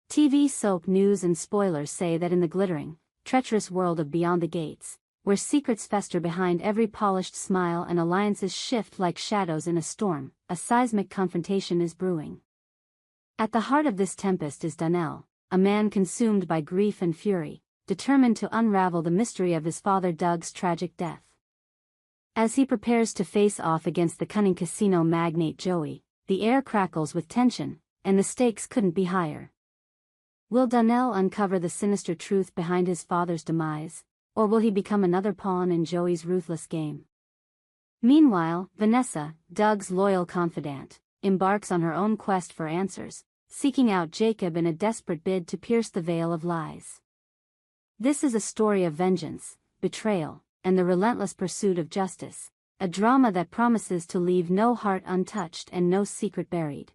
TV soap news and spoilers say that in the glittering, treacherous world of Beyond the Gates, where secrets fester behind every polished smile and alliances shift like shadows in a storm, a seismic confrontation is brewing. At the heart of this tempest is Donnell, a man consumed by grief and fury, determined to unravel the mystery of his father Doug's tragic death. As he prepares to face off against the cunning casino magnate Joey, the air crackles with tension, and the stakes couldn't be higher. Will Donnell uncover the sinister truth behind his father's demise, or will he become another pawn in Joey's ruthless game? Meanwhile, Vanessa, Doug's loyal confidant, embarks on her own quest for answers, seeking out Jacob in a desperate bid to pierce the veil of lies. This is a story of vengeance, betrayal, and the relentless pursuit of justice, a drama that promises to leave no heart untouched and no secret buried.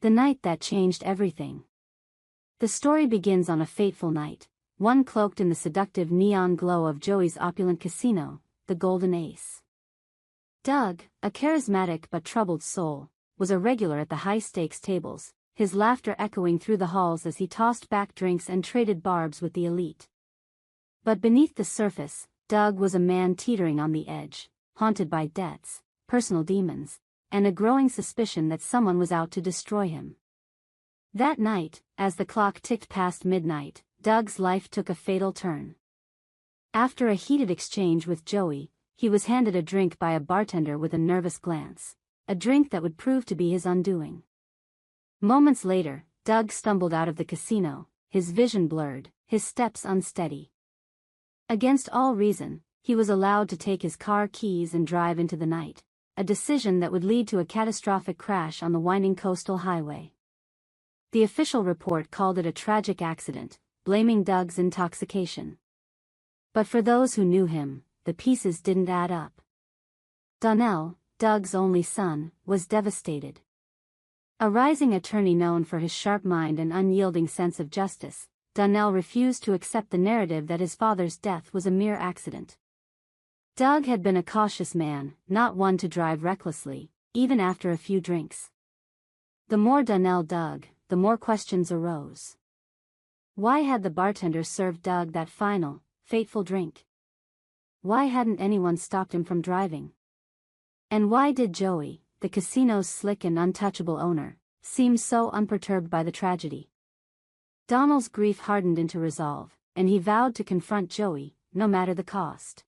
The night that changed everything. The story begins on a fateful night, one cloaked in the seductive neon glow of Joey's opulent casino, the Golden Ace. Doug, a charismatic but troubled soul, was a regular at the high-stakes tables, his laughter echoing through the halls as he tossed back drinks and traded barbs with the elite. But beneath the surface, Doug was a man teetering on the edge, haunted by debts, personal demons, and a growing suspicion that someone was out to destroy him. That night, as the clock ticked past midnight, Doug's life took a fatal turn. After a heated exchange with Joey, he was handed a drink by a bartender with a nervous glance, a drink that would prove to be his undoing. Moments later, Doug stumbled out of the casino, his vision blurred, his steps unsteady. Against all reason, he was allowed to take his car keys and drive into the night, a decision that would lead to a catastrophic crash on the winding coastal highway. The official report called it a tragic accident, blaming Doug's intoxication. But for those who knew him, the pieces didn't add up. Donnell, Doug's only son, was devastated. A rising attorney known for his sharp mind and unyielding sense of justice, Donnell refused to accept the narrative that his father's death was a mere accident. Doug had been a cautious man, not one to drive recklessly, even after a few drinks. The more Donnell dug, the more questions arose. Why had the bartender served Doug that final, fateful drink? Why hadn't anyone stopped him from driving? And why did Joey, the casino's slick and untouchable owner, seem so unperturbed by the tragedy? Donnell's grief hardened into resolve, and he vowed to confront Joey, no matter the cost.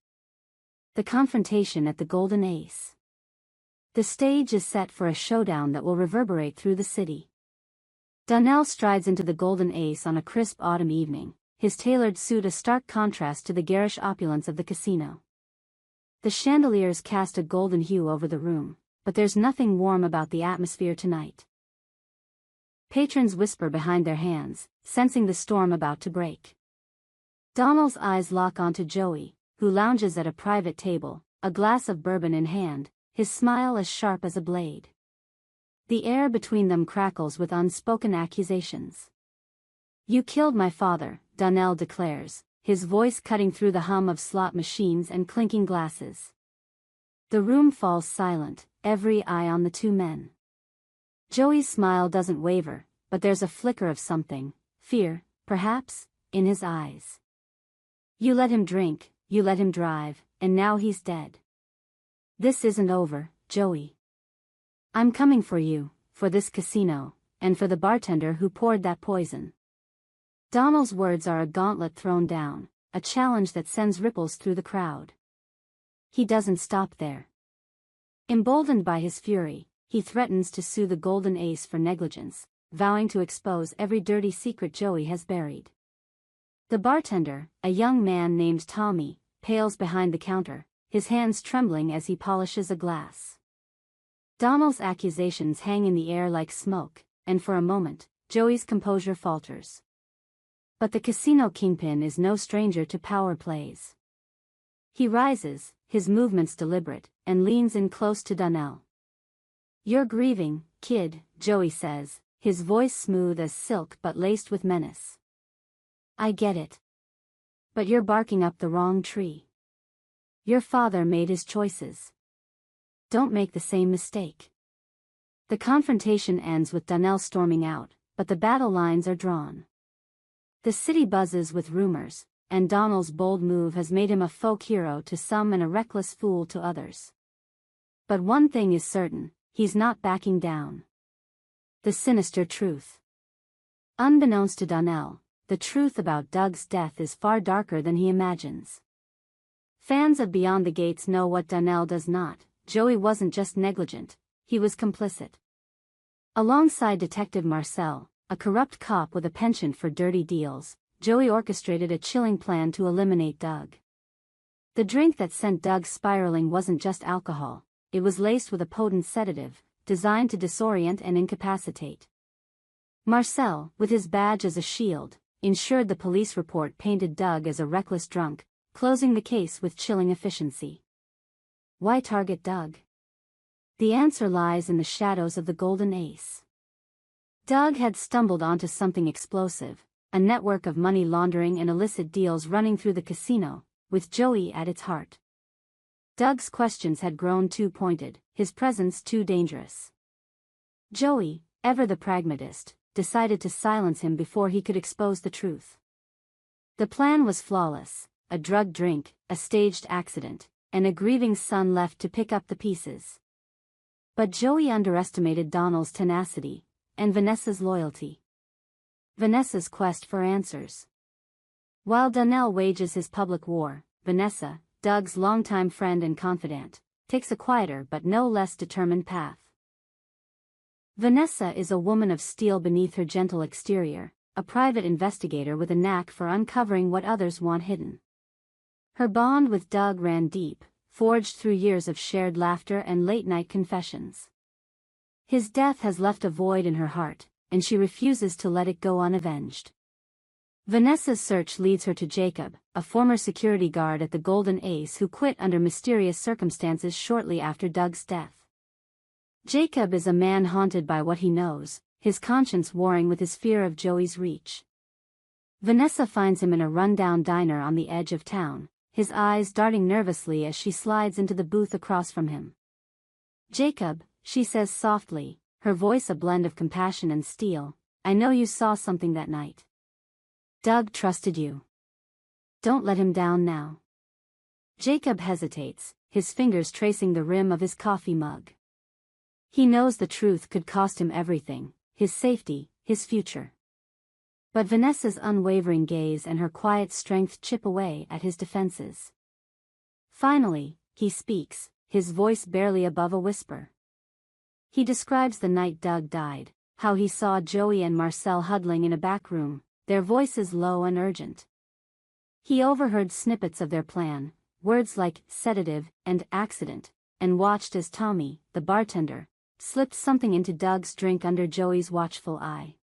The confrontation at the Golden Ace. The stage is set for a showdown that will reverberate through the city. Donnell strides into the Golden Ace on a crisp autumn evening, his tailored suit a stark contrast to the garish opulence of the casino. The chandeliers cast a golden hue over the room, but there's nothing warm about the atmosphere tonight. Patrons whisper behind their hands, sensing the storm about to break. Donnell's eyes lock onto Joey, who lounges at a private table, a glass of bourbon in hand, his smile as sharp as a blade. The air between them crackles with unspoken accusations. "You killed my father," Donnell declares, his voice cutting through the hum of slot machines and clinking glasses. The room falls silent, every eye on the two men. Joey's smile doesn't waver, but there's a flicker of something, fear, perhaps, in his eyes. "You let him drink, you let him drive, and now he's dead. This isn't over, Joey. I'm coming for you, for this casino, and for the bartender who poured that poison." Donnell's words are a gauntlet thrown down, a challenge that sends ripples through the crowd. He doesn't stop there. Emboldened by his fury, he threatens to sue the Golden Ace for negligence, vowing to expose every dirty secret Joey has buried. The bartender, a young man named Tommy, pales behind the counter, his hands trembling as he polishes a glass. Donnell's accusations hang in the air like smoke, and for a moment, Joey's composure falters. But the casino kingpin is no stranger to power plays. He rises, his movements deliberate, and leans in close to Donnell. "You're grieving, kid," Joey says, his voice smooth as silk but laced with menace. "I get it. But you're barking up the wrong tree. Your father made his choices. Don't make the same mistake." The confrontation ends with Donnell storming out, but the battle lines are drawn. The city buzzes with rumors, and Donnell's bold move has made him a folk hero to some and a reckless fool to others. But one thing is certain, he's not backing down. The sinister truth. Unbeknownst to Donnell, the truth about Doug's death is far darker than he imagines. Fans of Beyond the Gates know what Donnell does not. Joey wasn't just negligent, he was complicit. Alongside Detective Marcel, a corrupt cop with a penchant for dirty deals, Joey orchestrated a chilling plan to eliminate Doug. The drink that sent Doug spiraling wasn't just alcohol, it was laced with a potent sedative, designed to disorient and incapacitate. Marcel, with his badge as a shield, ensured the police report painted Doug as a reckless drunk, closing the case with chilling efficiency. Why target Doug? The answer lies in the shadows of the Golden Ace. Doug had stumbled onto something explosive, a network of money laundering and illicit deals running through the casino, with Joey at its heart. Doug's questions had grown too pointed, his presence too dangerous. Joey, ever the pragmatist, decided to silence him before he could expose the truth. The plan was flawless, a drugged drink, a staged accident, and a grieving son left to pick up the pieces. But Joey underestimated Donnell's tenacity, and Vanessa's loyalty. Vanessa's quest for answers. While Donnell wages his public war, Vanessa, Doug's longtime friend and confidant, takes a quieter but no less determined path. Vanessa is a woman of steel beneath her gentle exterior, a private investigator with a knack for uncovering what others want hidden. Her bond with Doug ran deep, forged through years of shared laughter and late-night confessions. His death has left a void in her heart, and she refuses to let it go unavenged. Vanessa's search leads her to Jacob, a former security guard at the Golden Ace who quit under mysterious circumstances shortly after Doug's death. Jacob is a man haunted by what he knows, his conscience warring with his fear of Joey's reach. Vanessa finds him in a rundown diner on the edge of town, his eyes darting nervously as she slides into the booth across from him. "Jacob," she says softly, her voice a blend of compassion and steel, "I know you saw something that night. Doug trusted you. Don't let him down now." Jacob hesitates, his fingers tracing the rim of his coffee mug. He knows the truth could cost him everything, his safety, his future. But Vanessa's unwavering gaze and her quiet strength chip away at his defenses. Finally, he speaks, his voice barely above a whisper. He describes the night Doug died, how he saw Joey and Marcel huddling in a back room, their voices low and urgent. He overheard snippets of their plan, words like sedative and accident, and watched as Tommy, the bartender, slipped something into Doug's drink under Joey's watchful eye.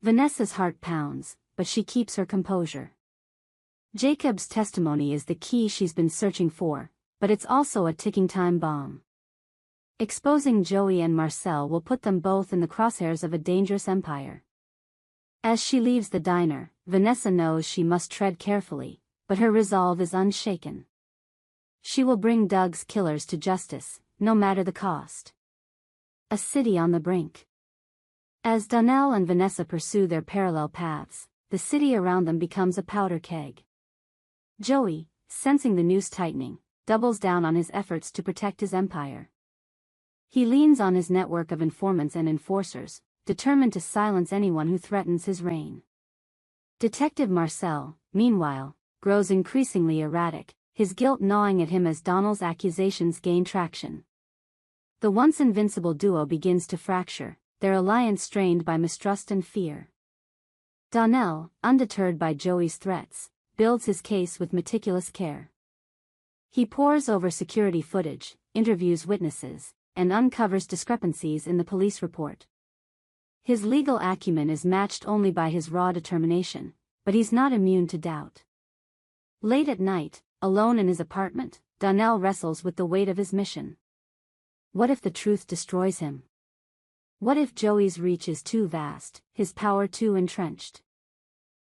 Vanessa's heart pounds, but she keeps her composure. Jacob's testimony is the key she's been searching for, but it's also a ticking time bomb. Exposing Joey and Marcel will put them both in the crosshairs of a dangerous empire. As she leaves the diner, Vanessa knows she must tread carefully, but her resolve is unshaken. She will bring Doug's killers to justice, no matter the cost. A city on the brink. As Donnell and Vanessa pursue their parallel paths, the city around them becomes a powder keg. Joey, sensing the noose tightening, doubles down on his efforts to protect his empire. He leans on his network of informants and enforcers, determined to silence anyone who threatens his reign. Detective Marcel, meanwhile, grows increasingly erratic, his guilt gnawing at him as Donnell's accusations gain traction. The once invincible duo begins to fracture, their alliance strained by mistrust and fear. Donnell, undeterred by Joey's threats, builds his case with meticulous care. He pores over security footage, interviews witnesses, and uncovers discrepancies in the police report. His legal acumen is matched only by his raw determination, but he's not immune to doubt. Late at night, alone in his apartment, Donnell wrestles with the weight of his mission. What if the truth destroys him? What if Joey's reach is too vast, his power too entrenched?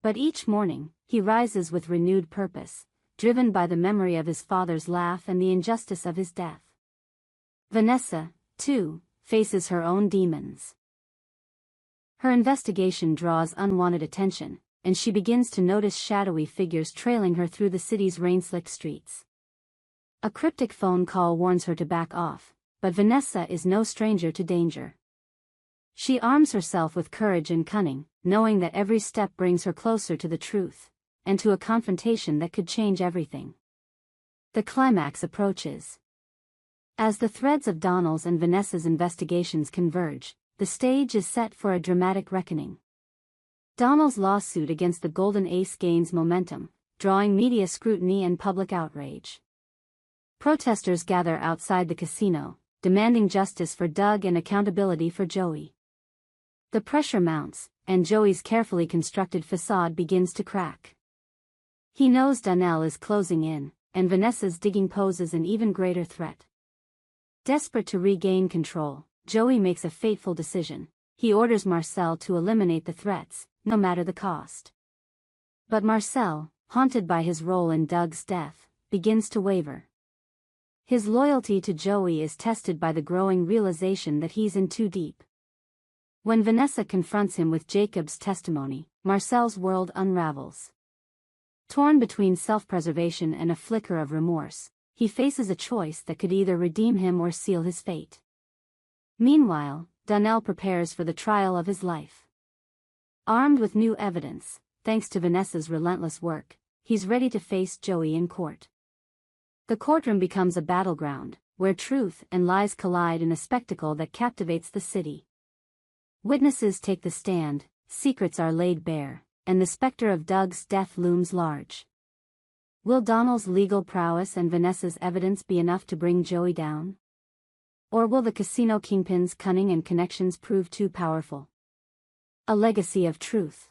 But each morning, he rises with renewed purpose, driven by the memory of his father's laugh and the injustice of his death. Vanessa, too, faces her own demons. Her investigation draws unwanted attention, and she begins to notice shadowy figures trailing her through the city's rain-slicked streets. A cryptic phone call warns her to back off, but Vanessa is no stranger to danger. She arms herself with courage and cunning, knowing that every step brings her closer to the truth, and to a confrontation that could change everything. The climax approaches. As the threads of Donnell's and Vanessa's investigations converge, the stage is set for a dramatic reckoning. Donnell's lawsuit against the Golden Ace gains momentum, drawing media scrutiny and public outrage. Protesters gather outside the casino, demanding justice for Doug and accountability for Joey. The pressure mounts, and Joey's carefully constructed facade begins to crack. He knows Donnell is closing in, and Vanessa's digging poses an even greater threat. Desperate to regain control, Joey makes a fateful decision. He orders Marcel to eliminate the threats, no matter the cost. But Marcel, haunted by his role in Doug's death, begins to waver. His loyalty to Joey is tested by the growing realization that he's in too deep. When Vanessa confronts him with Jacob's testimony, Marcel's world unravels. Torn between self-preservation and a flicker of remorse, he faces a choice that could either redeem him or seal his fate. Meanwhile, Donnell prepares for the trial of his life. Armed with new evidence, thanks to Vanessa's relentless work, he's ready to face Joey in court. The courtroom becomes a battleground, where truth and lies collide in a spectacle that captivates the city. Witnesses take the stand, secrets are laid bare, and the specter of Doug's death looms large. Will Donnell's legal prowess and Vanessa's evidence be enough to bring Joey down? Or will the casino kingpin's cunning and connections prove too powerful? A legacy of truth.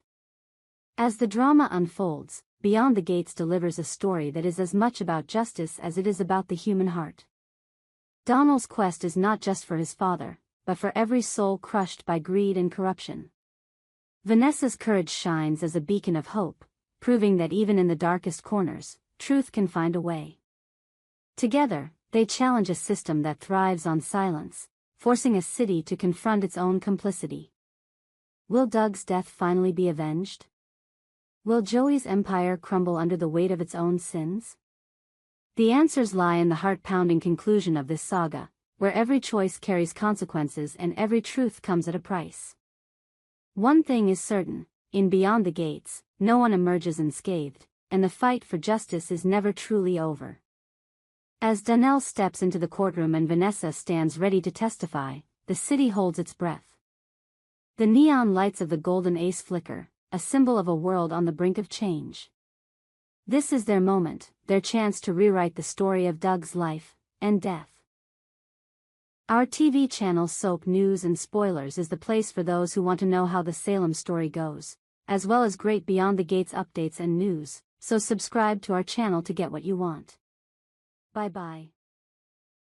As the drama unfolds, Beyond the Gates delivers a story that is as much about justice as it is about the human heart. Donnell's quest is not just for his father, but for every soul crushed by greed and corruption. Vanessa's courage shines as a beacon of hope, proving that even in the darkest corners, truth can find a way. Together, they challenge a system that thrives on silence, forcing a city to confront its own complicity. Will Doug's death finally be avenged? Will Joey's empire crumble under the weight of its own sins? The answers lie in the heart-pounding conclusion of this saga, where every choice carries consequences and every truth comes at a price. One thing is certain, in Beyond the Gates, no one emerges unscathed, and the fight for justice is never truly over. As Donnell steps into the courtroom and Vanessa stands ready to testify, the city holds its breath. The neon lights of the Golden Ace flicker, a symbol of a world on the brink of change. This is their moment, their chance to rewrite the story of Doug's life and death. Our TV channel Soap News and Spoilers is the place for those who want to know how the Salem story goes, as well as great Beyond the Gates updates and news, so subscribe to our channel to get what you want. Bye-bye.